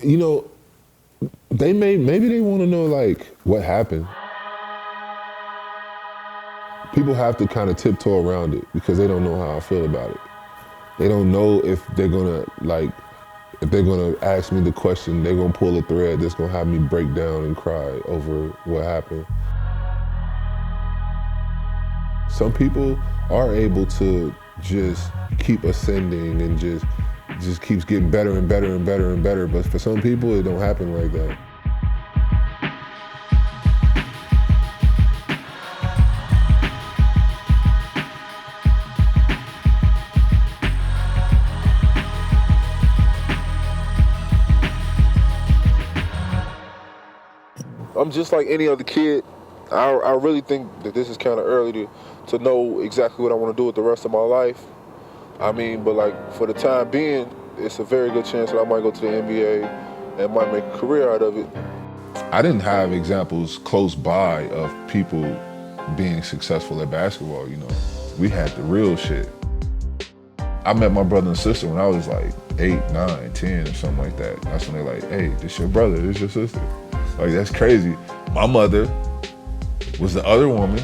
You know, maybe they want to know like what happened. People have to kind of tiptoe around it because they don't know how I feel about it. They don't know if they're gonna ask me the question, they're gonna pull a thread that's gonna have me break down and cry over what happened. Some people are able to just keep ascending and just keeps getting better and better and better and better, but for some people it don't happen like that. I'm just like any other kid. I really think that this is kind of early to know exactly what I want to do with the rest of my life. I mean, but like for the time being, it's a very good chance that I might go to the NBA and might make a career out of it. I didn't have examples close by of people being successful at basketball, you know. We had the real shit. I met my brother and sister when I was like 8, 9, 10 or something like that. That's when they're like, hey, this your brother, this your sister. Like, that's crazy. My mother was the other woman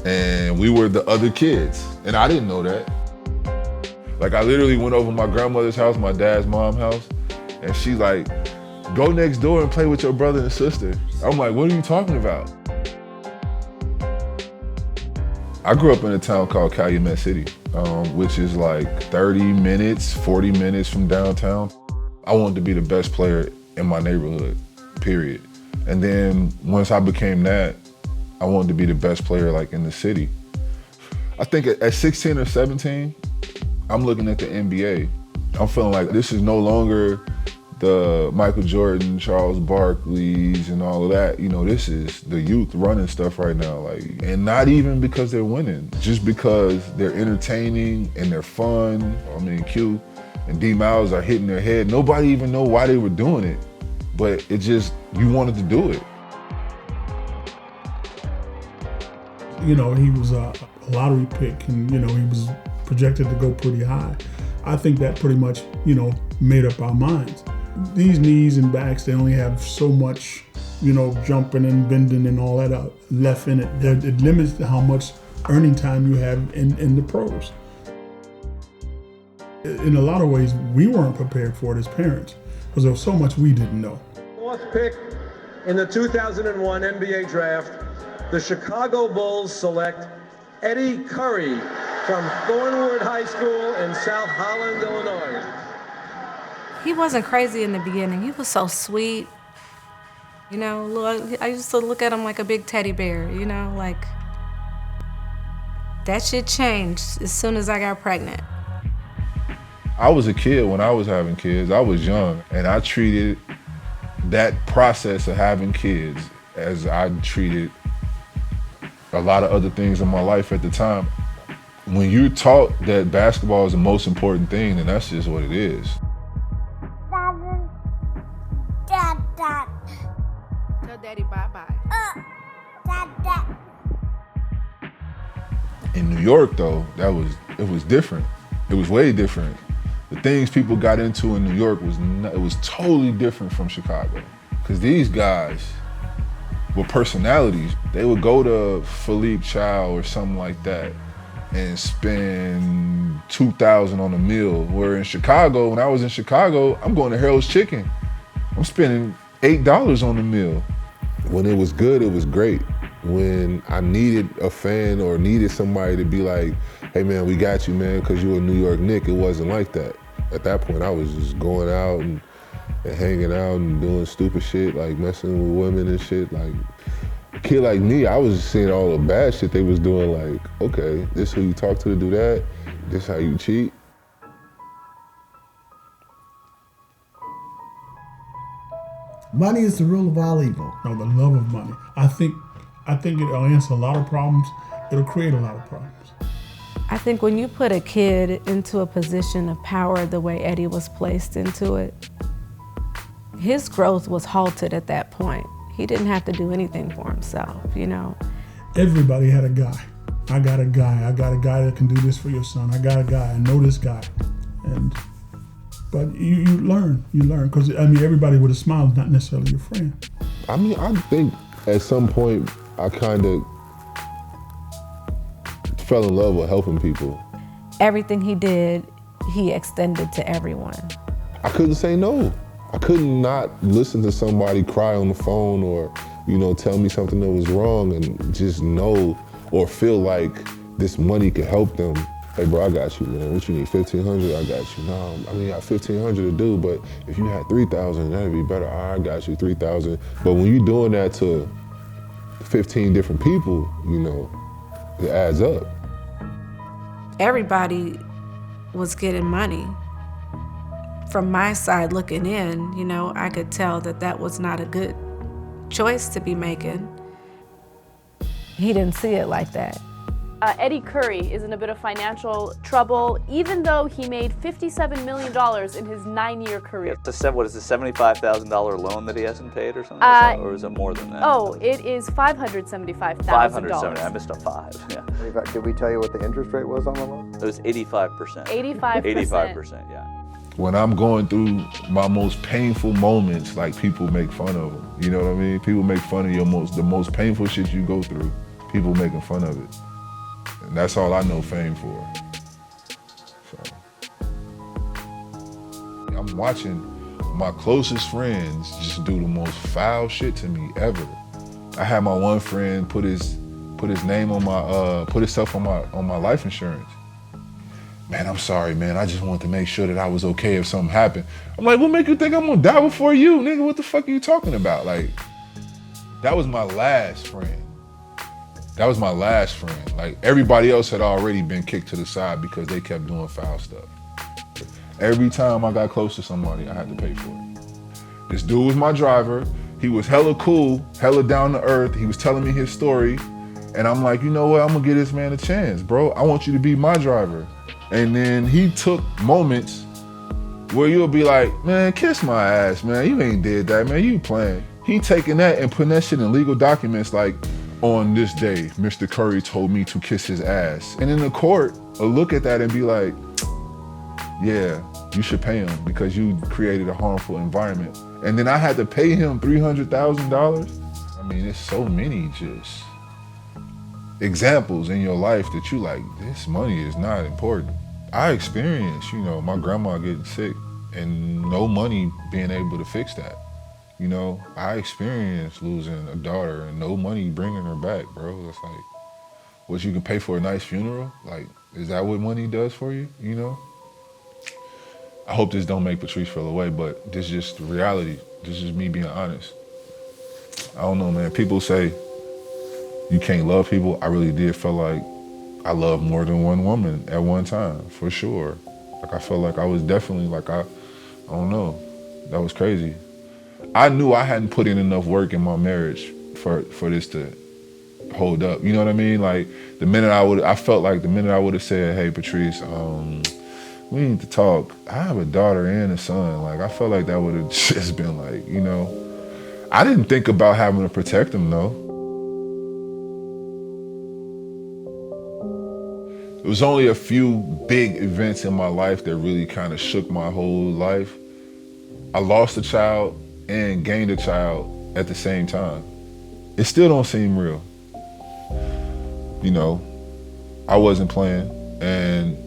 and we were the other kids. And I didn't know that. Like, I literally went over my grandmother's house, my dad's mom's house, and she like, go next door and play with your brother and sister. I'm like, what are you talking about? I grew up in a town called Calumet City, which is like 30 minutes, 40 minutes from downtown. I wanted to be the best player in my neighborhood, period. And then once I became that, I wanted to be the best player like in the city. I think at 16 or 17, I'm looking at the NBA. I'm feeling like this is no longer the Michael Jordan, Charles Barkley's and all of that. You know, this is the youth running stuff right now. Like, and not even because they're winning, just because they're entertaining and they're fun. I mean, Q and D Miles are hitting their head. Nobody even know why they were doing it, but it just, you wanted to do it. You know, he was a lottery pick and, you know, he was projected to go pretty high. I think that pretty much, you know, made up our minds. These knees and backs, they only have so much, you know, jumping and bending and all that left in it. It limits how much earning time you have in the pros. In a lot of ways, we weren't prepared for it as parents because there was so much we didn't know. Fourth pick in the 2001 NBA draft, the Chicago Bulls select Eddy Curry from Thornwood High School in South Holland, Illinois. He wasn't crazy in the beginning. He was so sweet. You know, I used to look at him like a big teddy bear, you know, like that shit changed as soon as I got pregnant. I was a kid when I was having kids. I was young, and I treated that process of having kids as I treated a lot of other things in my life at the time. When you're taught that basketball is the most important thing, then that's just what it is. Dad. Tell Daddy bye-bye. Dad. In New York, though, it was different. It was way different. The things people got into in New York was totally different from Chicago. Because these guys were personalities. They would go to Philippe Chow or something like that and spend $2,000 on a meal. Where in Chicago, when I was in Chicago, I'm going to Harold's Chicken. I'm spending $8 on a meal. When it was good, it was great. When I needed a fan or needed somebody to be like, hey man, we got you, man, because you're a New York Knick, it wasn't like that. At that point, I was just going out and hanging out and doing stupid shit, like messing with women and shit. Like, a kid like me, I was just seeing all the bad shit they was doing, like, okay, this who you talk to do that, this how you cheat. Money is the rule of all evil. No, the love of money. I think it'll answer a lot of problems. It'll create a lot of problems. I think when you put a kid into a position of power the way Eddy was placed into it, his growth was halted at that point. He didn't have to do anything for himself, you know. Everybody had a guy. I got a guy that can do this for your son. I got a guy, I know this guy. And But you learn, because I mean, everybody with a smile is not necessarily your friend. I mean, I think at some point I kind of fell in love with helping people. Everything he did, he extended to everyone. I couldn't say no. I could not listen to somebody cry on the phone or, tell me something that was wrong and just know or feel like this money could help them. Hey bro, I got you, man. What you need, 1,500? I got you. No, I mean, I got 1,500 to do, but if you had 3,000, that'd be better. All right, I got you, 3,000. But when you're doing that to 15 different people, it adds up. Everybody was getting money. From my side looking in, I could tell that was not a good choice to be making. He didn't see it like that. Eddy Curry is in a bit of financial trouble, even though he made $57 million in his 9-year career. What is the $75,000 loan that he hasn't paid or something? Or is it more than that? Oh, it is $575,000. $570. I missed a 5, yeah. Did we tell you what the interest rate was on the loan? It was 85%. 85%. 85%, yeah. When I'm going through my most painful moments, like people make fun of them. You know what I mean? People make fun of the most painful shit you go through. People making fun of it. And that's all I know fame for. So I'm watching my closest friends just do the most foul shit to me ever. I had my one friend put his name on my put himself on my life insurance. Man, I'm sorry, man. I just wanted to make sure that I was okay if something happened. I'm like, what make you think I'm gonna die before you, nigga? What the fuck are you talking about? Like, that was my last friend. That was my last friend. Like, everybody else had already been kicked to the side because they kept doing foul stuff. Every time I got close to somebody, I had to pay for it. This dude was my driver. He was hella cool, hella down to earth. He was telling me his story. And I'm like, you know what? I'm gonna give this man a chance, bro. I want you to be my driver. And then he took moments where you'll be like, man, kiss my ass, man. You ain't did that, man. You playing. He taking that and putting that shit in legal documents like, on this day, Mr. Curry told me to kiss his ass. And in the court, will look at that and be like, yeah, you should pay him because you created a harmful environment. And then I had to pay him $300,000. I mean, there's so many just examples in your life that you like, this money is not important. I experienced, my grandma getting sick and no money being able to fix that. I experienced losing a daughter and no money bringing her back, bro. It's like, what, you can pay for a nice funeral? Like, is that what money does for you, I hope this don't make Patrice feel away, but this is just the reality. This is me being honest. I don't know, man. People say you can't love people. I really did feel like I loved more than one woman at one time, for sure. Like, I felt like I was definitely like, I don't know. That was crazy. I knew I hadn't put in enough work in my marriage for this to hold up. You know what I mean? Like, I felt like the minute I would have said, hey, Patrice, we need to talk. I have a daughter and a son. Like, I felt like that would have just been like, I didn't think about having to protect them, though. It was only a few big events in my life that really kind of shook my whole life. I lost a child and gained a child at the same time. It still don't seem real. I wasn't playing, and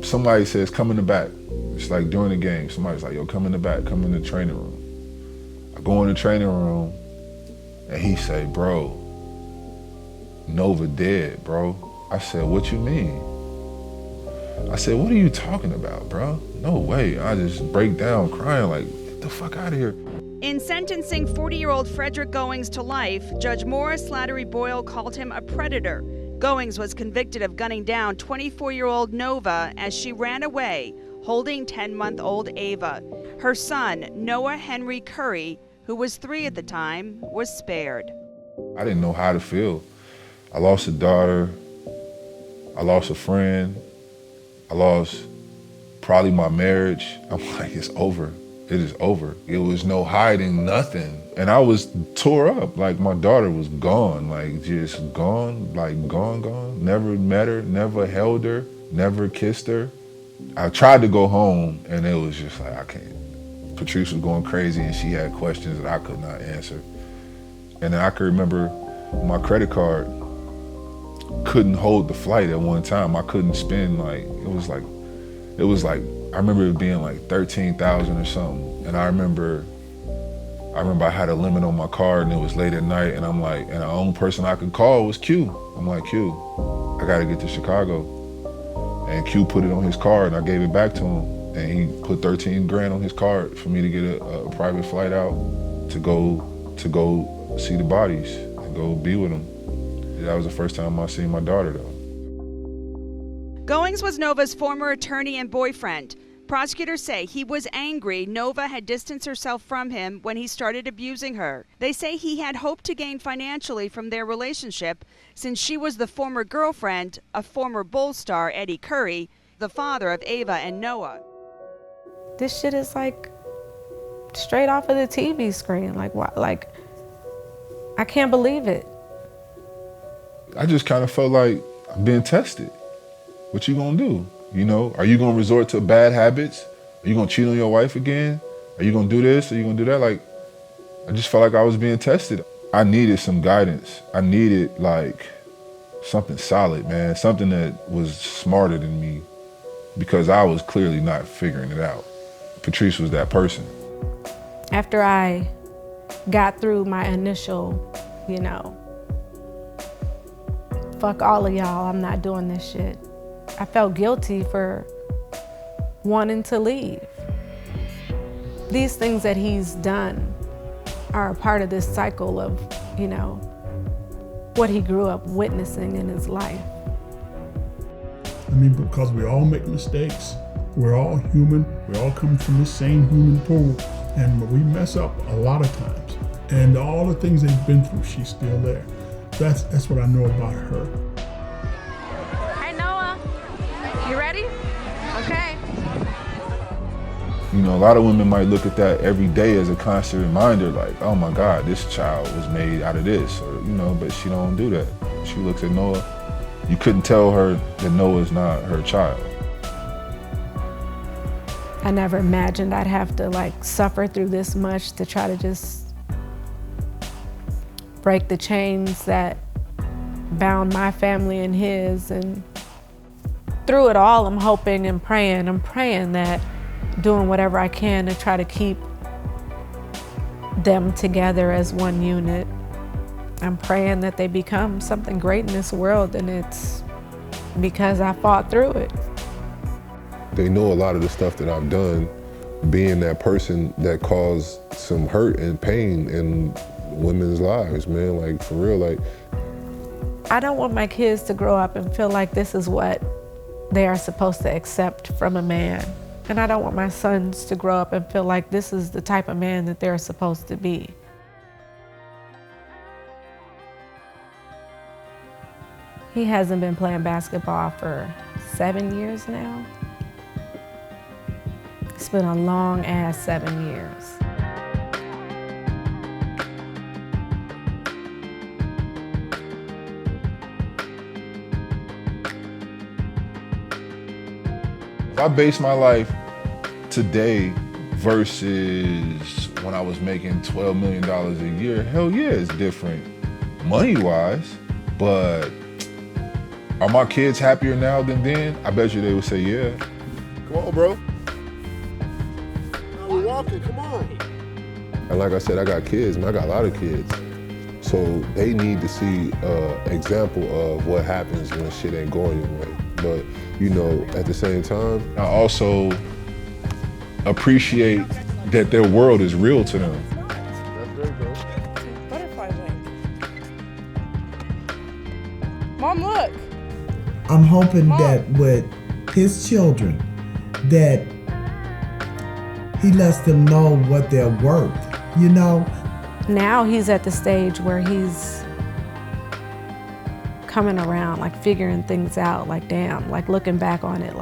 somebody says, come in the back. It's like during the game, somebody's like, yo, come in the back, come in the training room. I go in the training room, and he say, bro, Nova dead, bro. I said, what you mean? I said, what are you talking about, bro? No way. I just break down crying like, get the fuck out of here. In sentencing 40-year-old Frederick Goings to life, Judge Morris Slattery Boyle called him a predator. Goings was convicted of gunning down 24-year-old Nova as she ran away, holding 10-month-old Ava. Her son, Noah Henry Curry, who was 3 at the time, was spared. I didn't know how to feel. I lost a daughter. I lost a friend. I lost probably my marriage. I'm like, it's over. It is over. It was no hiding, nothing. And I was tore up. Like, my daughter was gone, like just gone, like gone. Never met her, never held her, never kissed her. I tried to go home, and it was just like, I can't. Patrice was going crazy, and she had questions that I could not answer. And then I could remember my credit card couldn't hold the flight at one time. I couldn't spend it was like, I remember it being like 13,000 or something. And I remember I had a limit on my card, and it was late at night, and I'm like, and the only person I could call was Q. I'm like, Q, I gotta get to Chicago. And Q put it on his card, and I gave it back to him. And he put 13 grand on his card for me to get a private flight out to go see the bodies and go be with them. That was the first time I seen my daughter, though. Goings was Nova's former attorney and boyfriend. Prosecutors say he was angry Nova had distanced herself from him when he started abusing her. They say he had hoped to gain financially from their relationship since she was the former girlfriend of former Bulls star Eddy Curry, the father of Ava and Noah. This shit is like straight off of the TV screen. Like, what? Like, I can't believe it. I just kind of felt like I'm being tested. What you gonna do? You know, are you gonna resort to bad habits? Are you gonna cheat on your wife again? Are you gonna do this? Are you gonna do that? Like, I just felt like I was being tested. I needed some guidance. I needed like something solid, man. Something that was smarter than me, because I was clearly not figuring it out. Patrice was that person. After I got through my initial, fuck all of y'all, I'm not doing this shit, I felt guilty for wanting to leave. These things that he's done are a part of this cycle of, what he grew up witnessing in his life. I mean, because we all make mistakes. We're all human. We all come from the same human pool. And we mess up a lot of times. And all the things they've been through, she's still there. That's what I know about her. Hey, Noah, you ready? Okay. A lot of women might look at that every day as a constant reminder, like, oh my God, this child was made out of this, or, but she don't do that. She looks at Noah. You couldn't tell her that Noah's not her child. I never imagined I'd have to suffer through this much to try to just break the chains that bound my family and his. And through it all, I'm hoping and praying. I'm praying that doing whatever I can to try to keep them together as one unit. I'm praying that they become something great in this world, and it's because I fought through it. They know a lot of the stuff that I've done, being that person that caused some hurt and pain in women's lives, man, for real, I don't want my kids to grow up and feel like this is what they are supposed to accept from a man. And I don't want my sons to grow up and feel like this is the type of man that they're supposed to be. He hasn't been playing basketball for 7 years now. It's been a long ass 7 years. If I base my life today versus when I was making $12 million a year, hell yeah, it's different money-wise, but are my kids happier now than then? I bet you they would say yeah. Come on, bro. No, we're walking, come on. And like I said, I got kids, man. I got a lot of kids. So they need to see an example of what happens when shit ain't going your way. But, at the same time, I also appreciate that their world is real to them. That's great, bro. Butterfly wing. Mom, look. I'm hoping that with his children, that he lets them know what they're worth, Now he's at the stage where he's coming around, figuring things out, damn, looking back on it,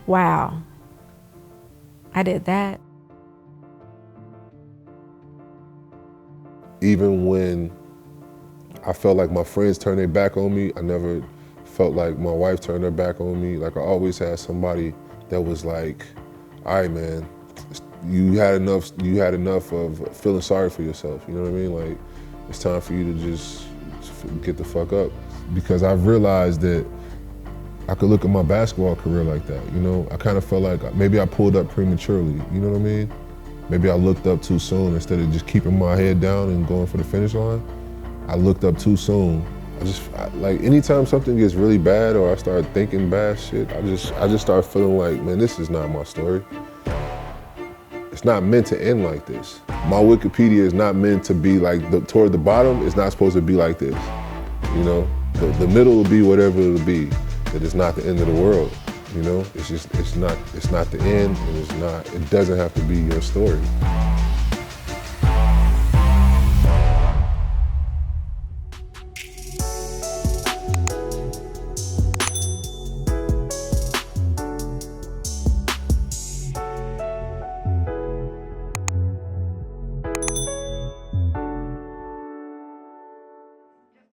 wow, I did that. Even when I felt like my friends turned their back on me, I never felt like my wife turned her back on me. Like I always had somebody that was like, all right, man, you had enough of feeling sorry for yourself. You know what I mean? Like, it's time for you to just get the fuck up. Because I've realized that I could look at my basketball career like that. You know, I kind of felt like maybe I pulled up prematurely. You know what I mean? Maybe I looked up too soon instead of just keeping my head down and going for the finish line. I looked up too soon. Like anytime something gets really bad or I start thinking bad shit, I just start feeling like, man, this is not my story. It's not meant to end like this. My Wikipedia is not meant to be like toward the bottom. It's not supposed to be like this. You know, the middle will be whatever it'll be. That it's not the end of the world. You know, it's not the end, and it doesn't have to be your story.